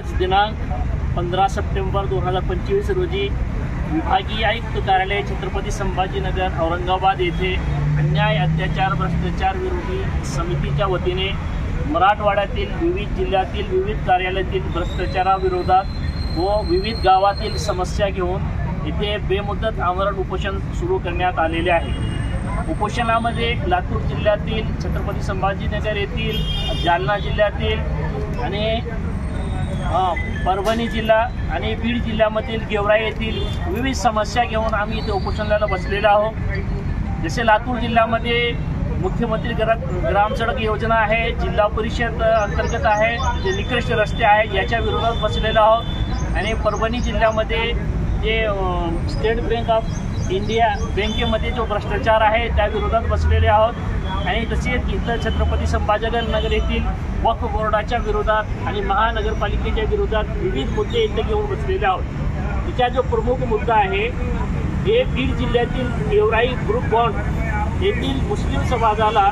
आज दिनांक 15 सप्टेंबर 2025 रोजी विभागीय आयुक्त कार्यालय छत्रपती संभाजीनगर औरंगाबाद येथे अन्याय अत्याचार भ्रष्टाचार विरोधी समितीच्या वतीने मराठवाड्यातील विविध जिल्ह्यातील विविध कार्यालयातील भ्रष्टाचाराविरोधात व विविध गावातील समस्या घेऊन येथे बेमुदत आमरण उपोषण सुरू करण्यात आलेले आहे। उपोषणामध्ये लातूर जिल्ह्यातील छत्रपती संभाजीनगर येथील, जालना जिल्ह्यातील आणि परभणी जिल्हा आणि बीड जिल्ह्यामधील गेवराई येथील विविध समस्या घेऊन आम्ही इथे उपोषणाला बसलेलो आहोत। जसे लातूर जिल्ह्यामध्ये मुख्यमंत्री ग्राम सडक योजना आहे, जिल्हा परिषद अंतर्गत आहे, जे निकृष्ट रस्ते आहेत याच्या विरोधात बसलेलो आहोत। आणि परभणी जिल्ह्यामध्ये जे स्टेट बँक ऑफ इंडिया बँकेमध्ये जो भ्रष्टाचार आहे त्या विरोधात बसलेले आहोत। आणि तसेच इथं छत्रपती संभाजीनगर येथील वक्फ बोर्डाच्या विरोधात आणि महानगरपालिकेच्या विरोधात विविध मुद्दे इथे घेऊन बसलेले आहोत। तिचा जो प्रमुख मुद्दा आहे हे बीड जिल्ह्यातील गेवराई ग्रुप बॉन्ड येथील मुस्लिम समाजाला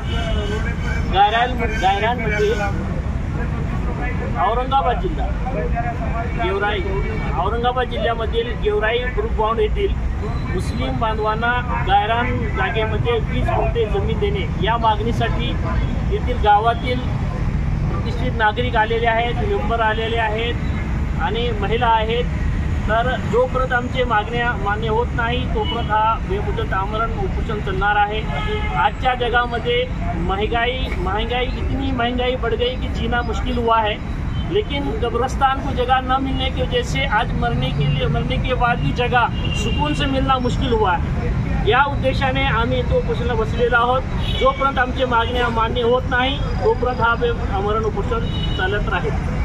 गायरांमध्ये औरंगाबाद जिल्ह्यामधील गेवराई ग्रुप बॉन्ड येथील मुस्लिम बांधवांना गायरान जागेमध्ये 20 गुंठे जमीन देणे या मागणीसाठी येथील गावातील प्रतिष्ठित नागरिक आलेले आहेत, मेंबर आलेले आहेत आणि महिला आहेत। तर जोपर्यंत आमचे मागण्या मान्य होत नाही तोपर्यंत हा बेमुदत आमरण उपोषण चालणार आहे। आजच्या जगामध्ये महंगाई इतनी महंगाई बढ़ गई कि जीना मुश्किल हुआ है, लेकिन कब्रिस्तान को जगह न मिलने की वजह से आज मरने के बाद भी जगह सुकून से मिलना मुश्किल हुआ है। या उद्देशाने आम्ही तो उपोषणाला बसलेलो आहोत। जोपर्यंत आमचे मागण्या मान्य होत नाही तोपर्यंत हा आमरण उपोषण चालत राहील।